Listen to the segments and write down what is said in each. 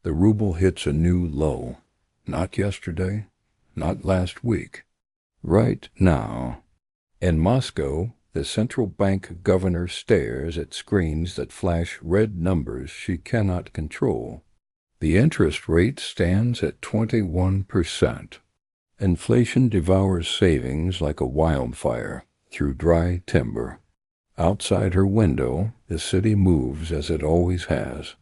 The ruble hits a new low. Not yesterday, not last week. Right now. In Moscow, the central bank governor stares at screens that flash red numbers she cannot control. The interest rate stands at 21%. Inflation devours savings like a wildfire through dry timber. Outside her window, the city moves as it always has.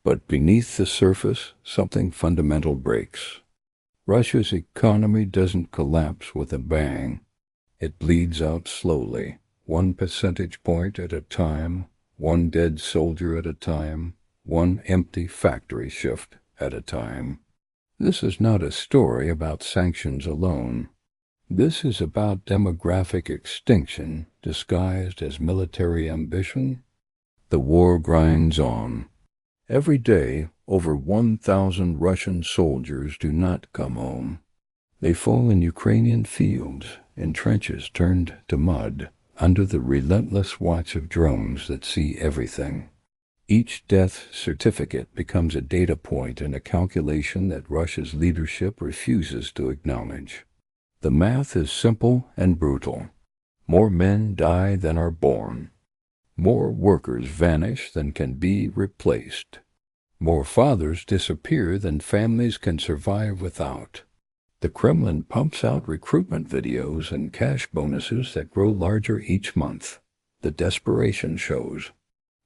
But beneath the surface, something fundamental breaks. Russia's economy doesn't collapse with a bang. It bleeds out slowly, 1 percentage point at a time, one dead soldier at a time, one empty factory shift at a time. This is not a story about sanctions alone. This is about demographic extinction disguised as military ambition. The war grinds on. Every day, over 1,000 Russian soldiers do not come home. They fall in Ukrainian fields, in trenches turned to mud, under the relentless watch of drones that see everything. Each death certificate becomes a data point in a calculation that Russia's leadership refuses to acknowledge. The math is simple and brutal. More men die than are born. More workers vanish than can be replaced. More fathers disappear than families can survive without. The Kremlin pumps out recruitment videos and cash bonuses that grow larger each month. The desperation shows.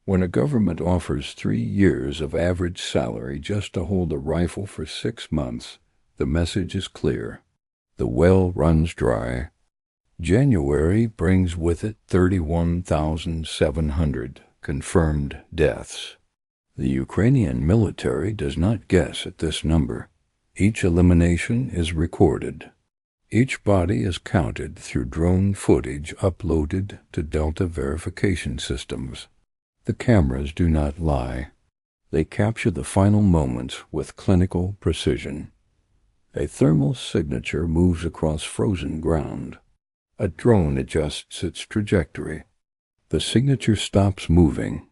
When a government offers 3 years of average salary just to hold a rifle for 6 months, the message is clear. The well runs dry. January brings with it 31,700 confirmed deaths. The Ukrainian military does not guess at this number. Each elimination is recorded. Each body is counted through drone footage uploaded to Delta verification systems. The cameras do not lie. They capture the final moments with clinical precision. A thermal signature moves across frozen ground. A drone adjusts its trajectory. The signature stops moving.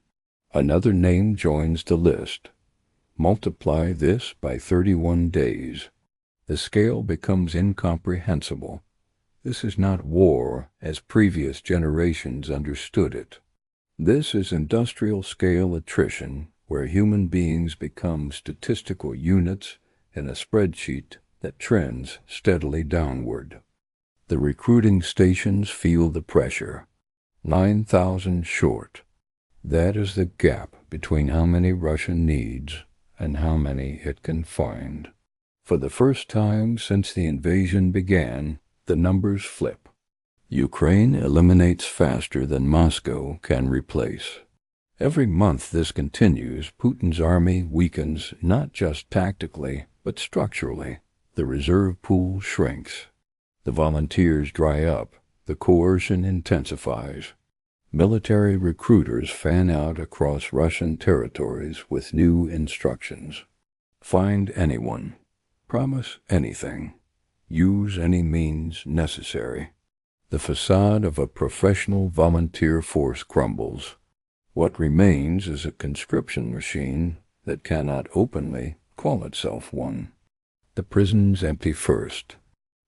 Another name joins the list. Multiply this by 31 days. The scale becomes incomprehensible. This is not war as previous generations understood it. This is industrial-scale attrition, where human beings become statistical units in a spreadsheet that trends steadily downward. The recruiting stations feel the pressure. 9,000 short. That is the gap between how many Russia needs and how many it can find. For the first time since the invasion began, the numbers flip. Ukraine eliminates faster than Moscow can replace. Every month this continues, Putin's army weakens not just tactically, but structurally. The reserve pool shrinks. The volunteers dry up. The coercion intensifies. Military recruiters fan out across Russian territories with new instructions. Find anyone. Promise anything. Use any means necessary. The facade of a professional volunteer force crumbles. What remains is a conscription machine that cannot openly call itself one. The prisons empty first.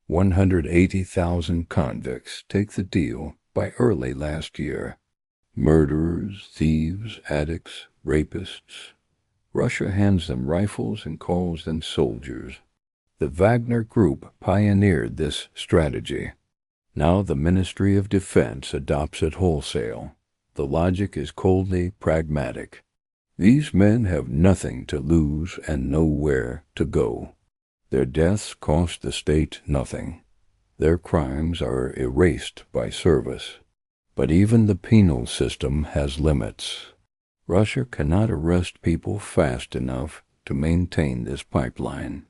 180,000 convicts take the deal by early last year. Murderers, thieves, addicts, rapists. Russia hands them rifles and calls them soldiers. The Wagner Group pioneered this strategy. Now the Ministry of Defense adopts it wholesale. The logic is coldly pragmatic. These men have nothing to lose and nowhere to go. Their deaths cost the state nothing. Their crimes are erased by service. But even the penal system has limits. Russia cannot arrest people fast enough to maintain this pipeline.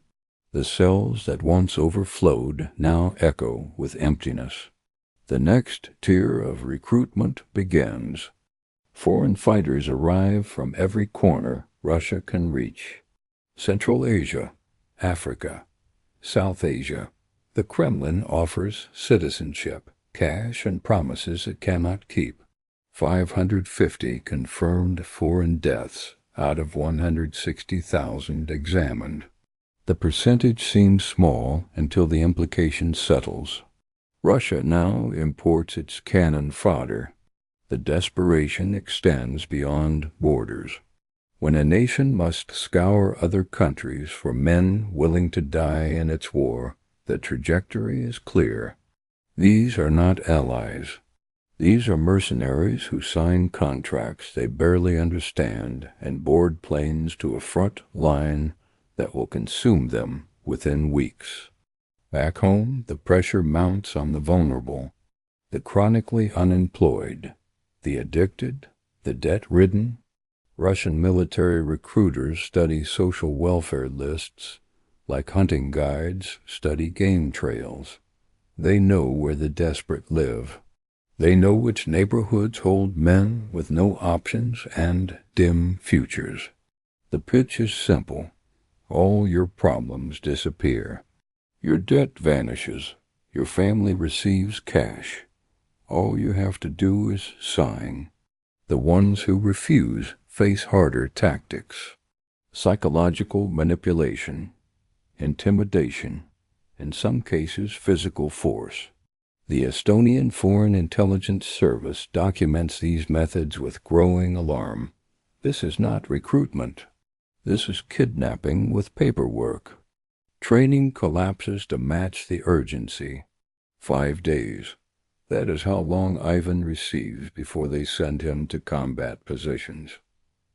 The cells that once overflowed now echo with emptiness. The next tier of recruitment begins. Foreign fighters arrive from every corner Russia can reach. Central Asia, Africa, South Asia. The Kremlin offers citizenship, cash, and promises it cannot keep. 550 confirmed foreign deaths out of 160,000 examined. The percentage seems small until the implication settles. Russia now imports its cannon fodder. The desperation extends beyond borders. When a nation must scour other countries for men willing to die in its war, the trajectory is clear. These are not allies. These are mercenaries who sign contracts they barely understand and board planes to a front line that will consume them within weeks. Back home, the pressure mounts on the vulnerable, the chronically unemployed, the addicted, the debt-ridden. Russian military recruiters study social welfare lists like hunting guides study game trails. They know where the desperate live. They know which neighborhoods hold men with no options and dim futures. The pitch is simple. All your problems disappear. Your debt vanishes. Your family receives cash. All you have to do is sign. The ones who refuse face harder tactics. Psychological manipulation, intimidation, in some cases physical force. The Estonian Foreign Intelligence Service documents these methods with growing alarm. This is not recruitment. This is kidnapping with paperwork. Training collapses to match the urgency. 5 days. That is how long Ivan receives before they send him to combat positions.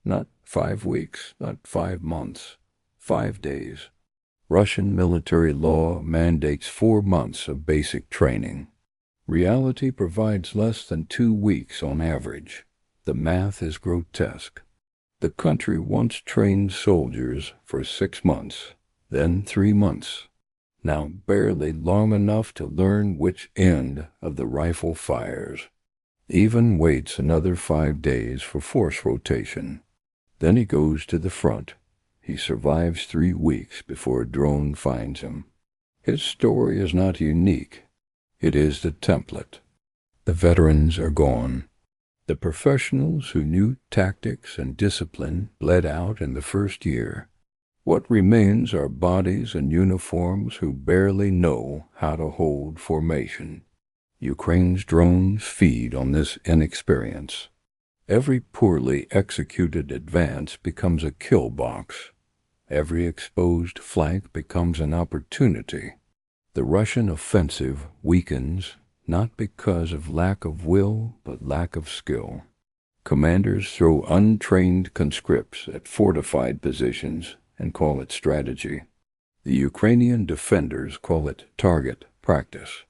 Not 5 weeks, not 5 months, 5 days. Russian military law mandates 4 months of basic training. Reality provides less than 2 weeks on average. The math is grotesque. The country once trained soldiers for 6 months, then 3 months. Now barely long enough to learn which end of the rifle fires. Even waits another 5 days for force rotation. Then he goes to the front. He survives 3 weeks before a drone finds him. His story is not unique. It is the template. The veterans are gone. The professionals who knew tactics and discipline bled out in the first year. What remains are bodies and uniforms who barely know how to hold formation. Ukraine's drones feed on this inexperience. Every poorly executed advance becomes a kill box. Every exposed flank becomes an opportunity. The Russian offensive weakens not because of lack of will, but lack of skill. Commanders throw untrained conscripts at fortified positions and call it strategy. The Ukrainian defenders call it target practice.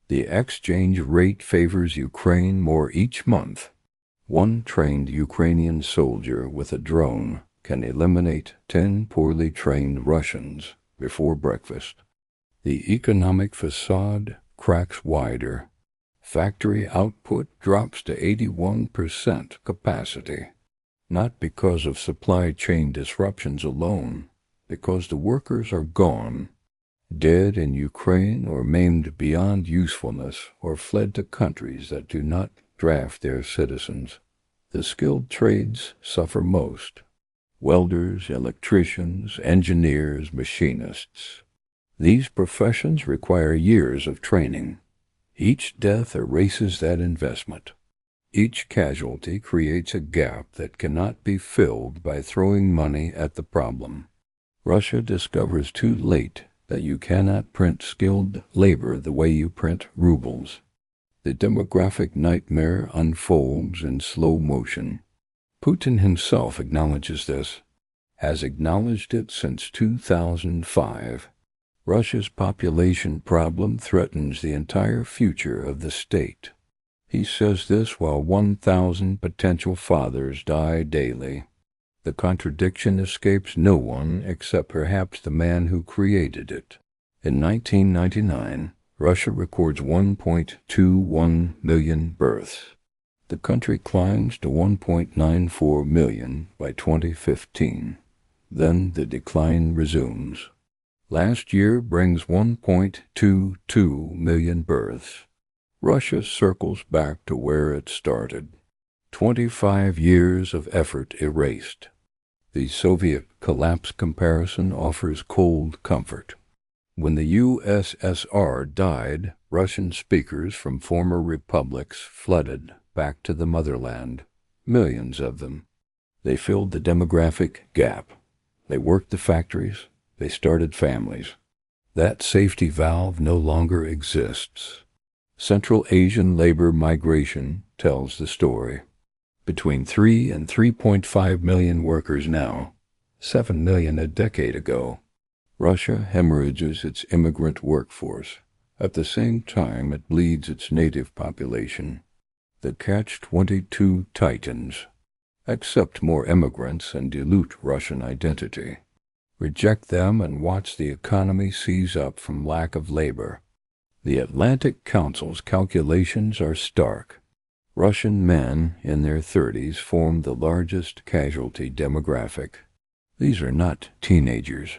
The exchange rate favors Ukraine more each month. One trained Ukrainian soldier with a drone can eliminate 10 poorly trained Russians before breakfast. The economic facade cracks wider. Factory output drops to 81% capacity, not because of supply chain disruptions alone, because the workers are gone, dead in Ukraine or maimed beyond usefulness or fled to countries that do not draft their citizens. The skilled trades suffer most. Welders, electricians, engineers, machinists. These professions require years of training. Each death erases that investment. Each casualty creates a gap that cannot be filled by throwing money at the problem. Russia discovers too late that you cannot print skilled labor the way you print rubles. The demographic nightmare unfolds in slow motion. Putin himself acknowledges this, has acknowledged it since 2005. Russia's population problem threatens the entire future of the state. He says this while 1,000 potential fathers die daily. The contradiction escapes no one except perhaps the man who created it. In 1999, Russia records 1.21 million births. The country climbs to 1.94 million by 2015. Then the decline resumes. Last year brings 1.22 million births. Russia circles back to where it started. 25 years of effort erased. The Soviet collapse comparison offers cold comfort. When the USSR died, Russian speakers from former republics flooded back to the motherland, millions of them. They filled the demographic gap. They worked the factories. They started families. That safety valve no longer exists. Central Asian labor migration tells the story. Between 3 and 3.5 million workers now, 7 million a decade ago. Russia hemorrhages its immigrant workforce. At the same time, it bleeds its native population. The catch-22 tightens. Accept more immigrants and dilute Russian identity. Reject them and watch the economy seize up from lack of labor. The Atlantic Council's calculations are stark. Russian men in their 30s form the largest casualty demographic. These are not teenagers.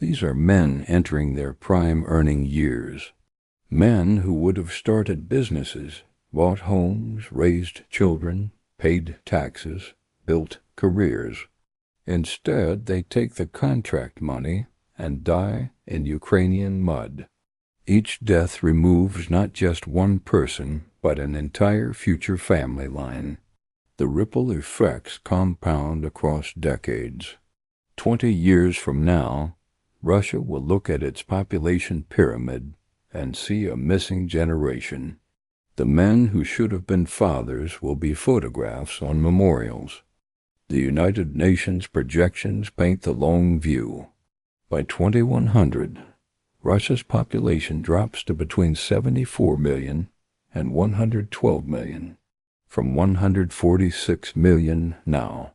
These are men entering their prime earning years. Men who would have started businesses, bought homes, raised children, paid taxes, built careers. Instead, they take the contract money and die in Ukrainian mud. Each death removes not just one person, but an entire future family line. The ripple effects compound across decades. 20 years from now, Russia will look at its population pyramid and see a missing generation. The men who should have been fathers will be photographs on memorials. The United Nations projections paint the long view. By 2100, Russia's population drops to between 74 million and 112 million, from 146 million now.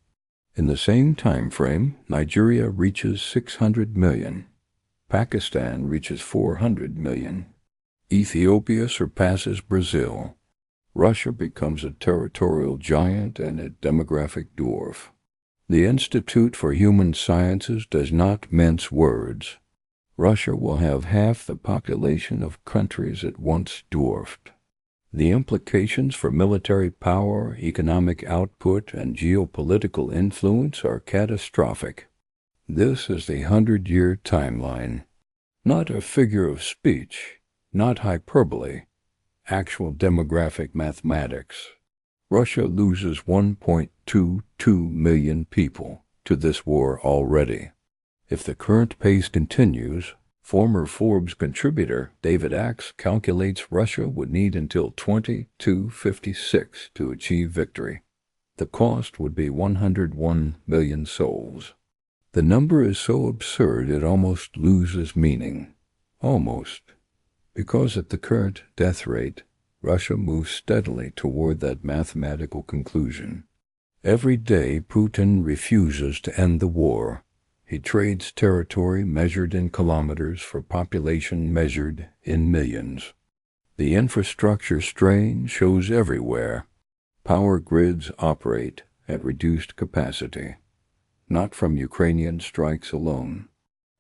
In the same time frame, Nigeria reaches 600 million. Pakistan reaches 400 million. Ethiopia surpasses Brazil. Russia becomes a territorial giant and a demographic dwarf. The Institute for Human Sciences does not mince words. Russia will have half the population of countries it once dwarfed. The implications for military power, economic output, and geopolitical influence are catastrophic. This is the 100-year timeline. Not a figure of speech, not hyperbole, actual demographic mathematics. Russia loses 1.22 million people to this war already. If the current pace continues, former Forbes contributor David Axe calculates Russia would need until 2256 to achieve victory. The cost would be 101 million souls. The number is so absurd it almost loses meaning. Almost. Because at the current death rate, Russia moves steadily toward that mathematical conclusion. Every day Putin refuses to end the war. He trades territory measured in kilometers for population measured in millions. The infrastructure strain shows everywhere. Power grids operate at reduced capacity, not from Ukrainian strikes alone.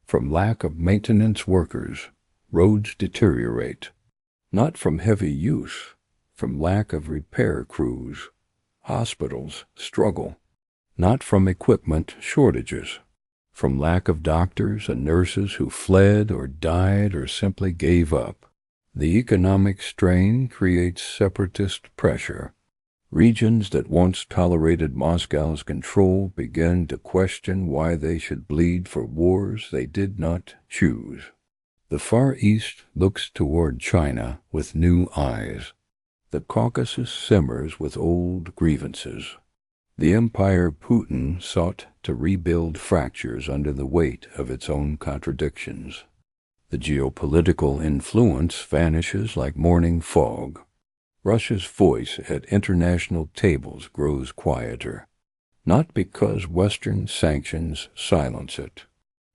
From lack of maintenance workers, roads deteriorate. Not from heavy use, from lack of repair crews. Hospitals struggle. Not from equipment shortages, from lack of doctors and nurses who fled or died or simply gave up. The economic strain creates separatist pressure. Regions that once tolerated Moscow's control begin to question why they should bleed for wars they did not choose. The Far East looks toward China with new eyes. The Caucasus simmers with old grievances. The empire Putin sought to rebuild fractures under the weight of its own contradictions. The geopolitical influence vanishes like morning fog. Russia's voice at international tables grows quieter, not because Western sanctions silence it,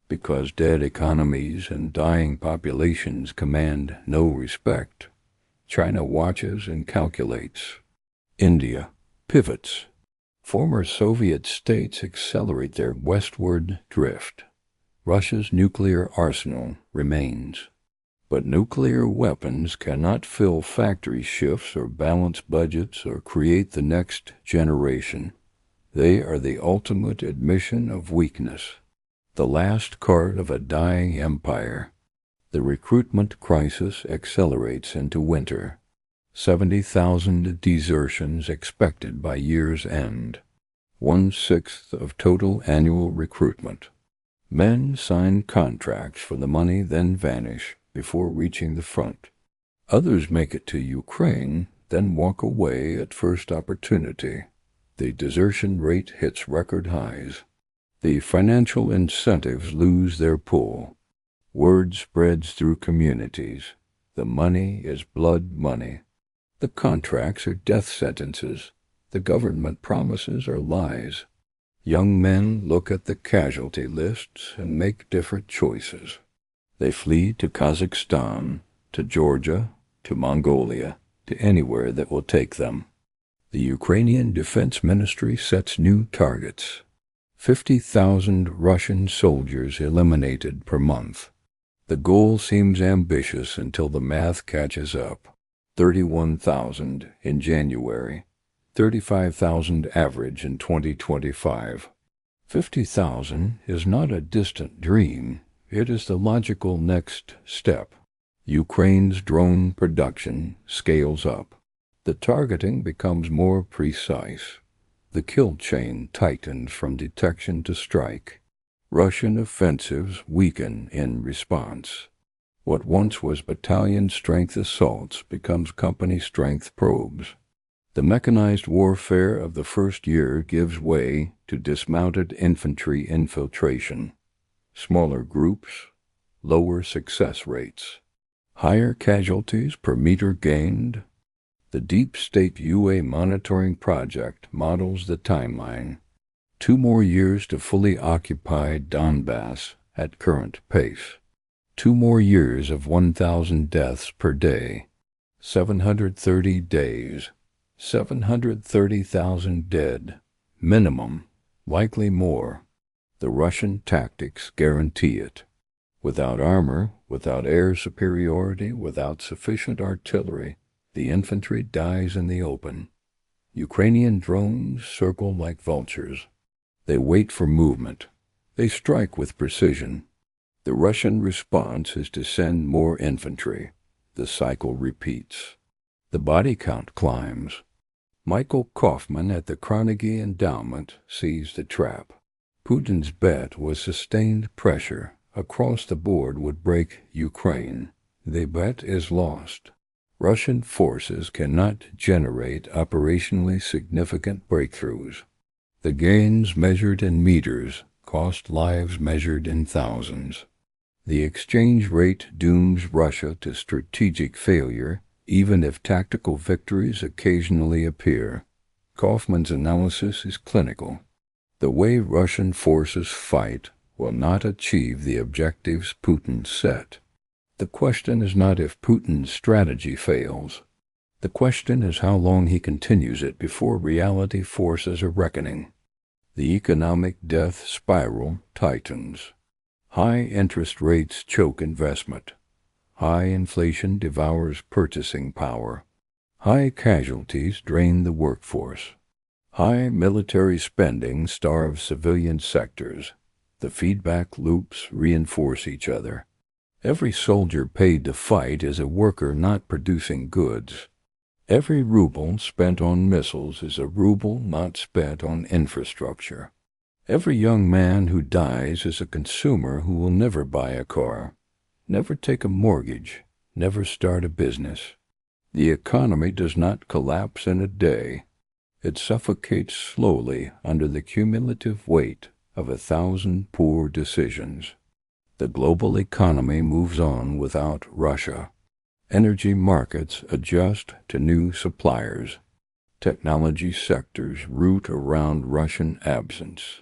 because dead economies and dying populations command no respect. China watches and calculates. India pivots. Former Soviet states accelerate their westward drift. Russia's nuclear arsenal remains. But nuclear weapons cannot fill factory shifts or balance budgets or create the next generation. They are the ultimate admission of weakness, the last card of a dying empire. The recruitment crisis accelerates into winter. 70,000 desertions expected by year's end. 1/6 of total annual recruitment. Men sign contracts for the money, then vanish before reaching the front. Others make it to Ukraine, then walk away at first opportunity. The desertion rate hits record highs. The financial incentives lose their pull. Word spreads through communities. The money is blood money. The contracts are death sentences. The government promises are lies. Young men look at the casualty lists and make different choices. They flee to Kazakhstan, to Georgia, to Mongolia, to anywhere that will take them. The Ukrainian Defense Ministry sets new targets. 50,000 Russian soldiers eliminated per month. The goal seems ambitious until the math catches up. 31,000 in January. 35,000 average in 2025. 50,000 is not a distant dream. It is the logical next step. Ukraine's drone production scales up. The targeting becomes more precise. The kill chain tightens from detection to strike. Russian offensives weaken in response. What once was battalion-strength assaults becomes company-strength probes. The mechanized warfare of the first year gives way to dismounted infantry infiltration. Smaller groups, lower success rates. Higher casualties per meter gained. The Deep State UA Monitoring Project models the timeline. 2 more years to fully occupy Donbass at current pace. 2 more years of 1,000 deaths per day. 730 days. 730,000 dead. Minimum, likely more. The Russian tactics guarantee it. Without armor, without air superiority, without sufficient artillery, the infantry dies in the open. Ukrainian drones circle like vultures. They wait for movement. They strike with precision. The Russian response is to send more infantry. The cycle repeats. The body count climbs. Michael Kaufman at the Carnegie Endowment sees the trap. Putin's bet was sustained pressure across the board would break Ukraine. The bet is lost. Russian forces cannot generate operationally significant breakthroughs. The gains measured in meters cost lives measured in thousands. The exchange rate dooms Russia to strategic failure, even if tactical victories occasionally appear. Kaufman's analysis is clinical. The way Russian forces fight will not achieve the objectives Putin set. The question is not if Putin's strategy fails. The question is how long he continues it before reality forces a reckoning. The economic death spiral tightens. High interest rates choke investment. High inflation devours purchasing power. High casualties drain the workforce. High military spending starves civilian sectors. The feedback loops reinforce each other. Every soldier paid to fight is a worker not producing goods. Every ruble spent on missiles is a ruble not spent on infrastructure. Every young man who dies is a consumer who will never buy a car, never take a mortgage, never start a business. The economy does not collapse in a day. It suffocates slowly under the cumulative weight of 1,000 poor decisions. The global economy moves on without Russia. Energy markets adjust to new suppliers. Technology sectors root around Russian absence.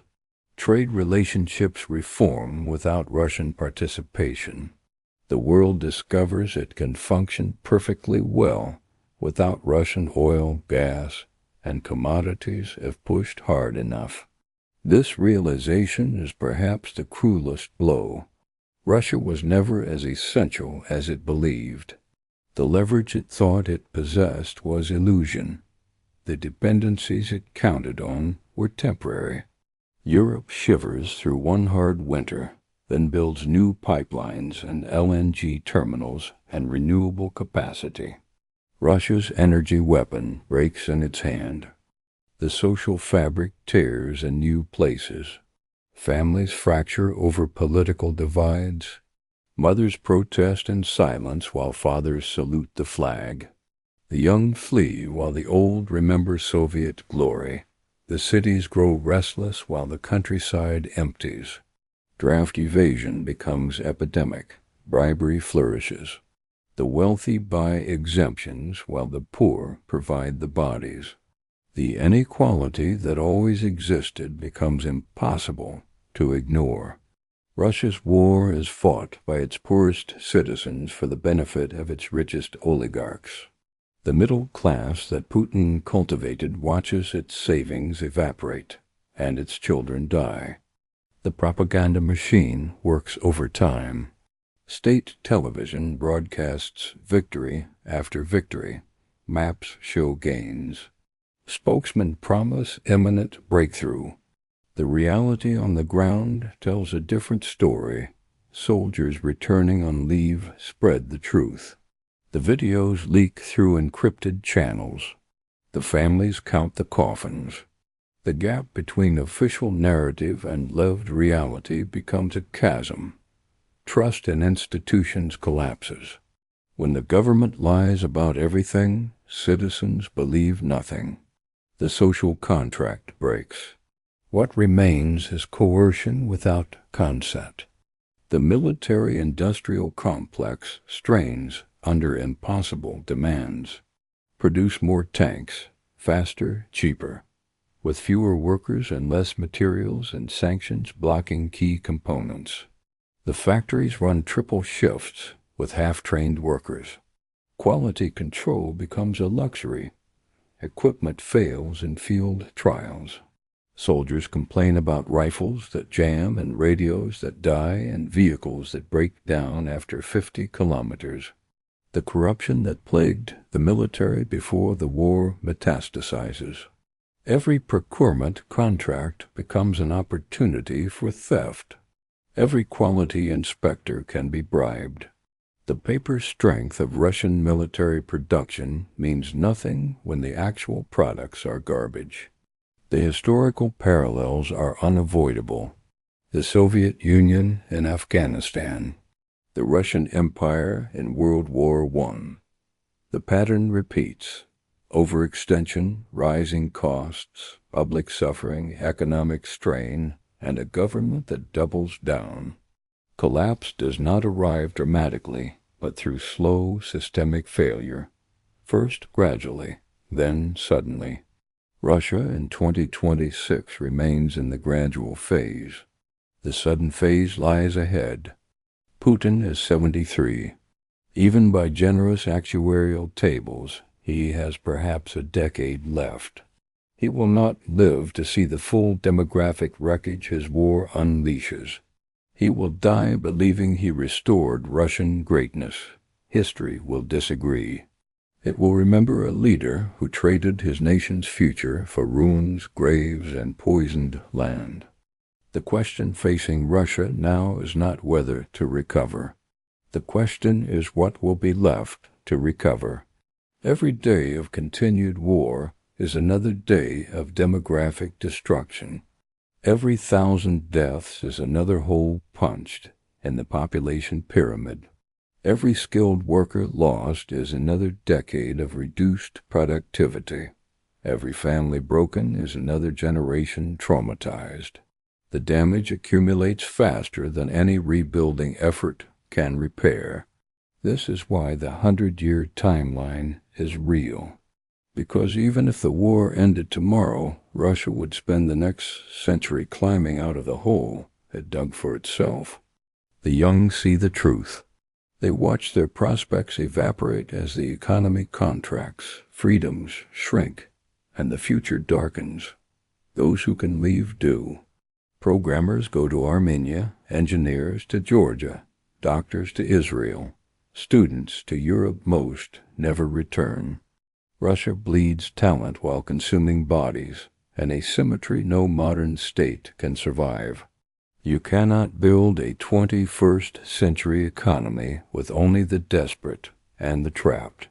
Trade relationships reform without Russian participation. The world discovers it can function perfectly well without Russian oil, gas, and commodities if pushed hard enough. This realization is perhaps the cruelest blow. Russia was never as essential as it believed. The leverage it thought it possessed was illusion. The dependencies it counted on were temporary. Europe shivers through one hard winter, then builds new pipelines and LNG terminals and renewable capacity. Russia's energy weapon breaks in its hand. The social fabric tears in new places. Families fracture over political divides. Mothers protest in silence while fathers salute the flag. The young flee while the old remember Soviet glory. The cities grow restless while the countryside empties. Draft evasion becomes epidemic. Bribery flourishes. The wealthy buy exemptions while the poor provide the bodies. The inequality that always existed becomes impossible to ignore. Russia's war is fought by its poorest citizens for the benefit of its richest oligarchs. The middle class that Putin cultivated watches its savings evaporate, and its children die. The propaganda machine works overtime. State television broadcasts victory after victory. Maps show gains. Spokesmen promise imminent breakthrough. The reality on the ground tells a different story. Soldiers returning on leave spread the truth. The videos leak through encrypted channels. The families count the coffins. The gap between official narrative and lived reality becomes a chasm. Trust in institutions collapses. When the government lies about everything, citizens believe nothing. The social contract breaks. What remains is coercion without consent. The military-industrial complex strains under impossible demands. Produce more tanks, faster, cheaper, with fewer workers and less materials and sanctions blocking key components. The factories run triple shifts with half-trained workers. Quality control becomes a luxury. Equipment fails in field trials. Soldiers complain about rifles that jam and radios that die and vehicles that break down after 50 kilometers. The corruption that plagued the military before the war metastasizes. Every procurement contract becomes an opportunity for theft. Every quality inspector can be bribed. The paper strength of Russian military production means nothing when the actual products are garbage. The historical parallels are unavoidable. The Soviet Union in Afghanistan. The Russian Empire in World War I. The pattern repeats. Overextension, rising costs, public suffering, economic strain, and a government that doubles down. Collapse does not arrive dramatically, but through slow systemic failure. First gradually, then suddenly. Russia in 2026 remains in the gradual phase. The sudden phase lies ahead. Putin is 73. Even by generous actuarial tables, he has perhaps a decade left. He will not live to see the full demographic wreckage his war unleashes. He will die believing he restored Russian greatness. History will disagree. It will remember a leader who traded his nation's future for ruins, graves, and poisoned land. The question facing Russia now is not whether to recover. The question is what will be left to recover. Every day of continued war is another day of demographic destruction. Every 1,000 deaths is another hole punched in the population pyramid. Every skilled worker lost is another decade of reduced productivity. Every family broken is another generation traumatized. The damage accumulates faster than any rebuilding effort can repair. This is why the 100-year timeline is real. Because even if the war ended tomorrow, Russia would spend the next century climbing out of the hole it dug for itself. The young see the truth. They watch their prospects evaporate as the economy contracts, freedoms shrink, and the future darkens. Those who can leave do. Programmers go to Armenia, engineers to Georgia, doctors to Israel, students to Europe. Most never return. Russia bleeds talent while consuming bodies, an asymmetry no modern state can survive. You cannot build a 21st century economy with only the desperate and the trapped.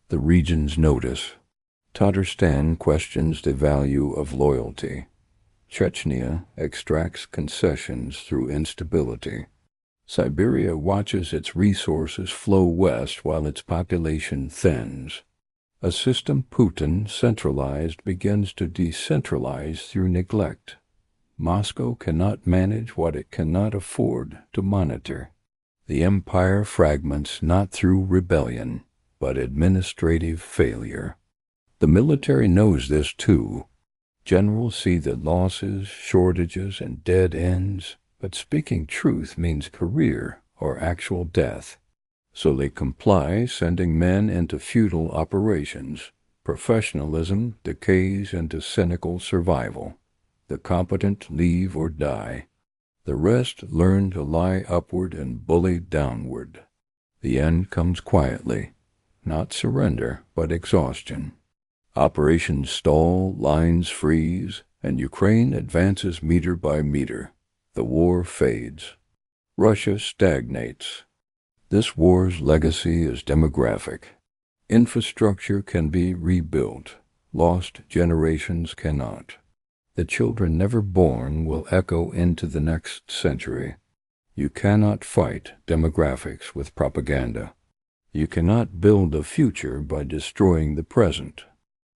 The regions notice. Tatarstan questions the value of loyalty. Chechnya extracts concessions through instability. Siberia watches its resources flow west while its population thins. A system Putin centralized begins to decentralize through neglect. Moscow cannot manage what it cannot afford to monitor. The empire fragments not through rebellion, but administrative failure. The military knows this too. Generals see the losses, shortages, and dead ends, but speaking truth means career or actual death. So they comply, sending men into futile operations. Professionalism decays into cynical survival. The competent leave or die. The rest learn to lie upward and bully downward. The end comes quietly. Not surrender, but exhaustion. Operations stall, lines freeze, and Ukraine advances meter by meter. The war fades. Russia stagnates. This war's legacy is demographic. Infrastructure can be rebuilt. Lost generations cannot. The children never born will echo into the next century. You cannot fight demographics with propaganda. You cannot build a future by destroying the present.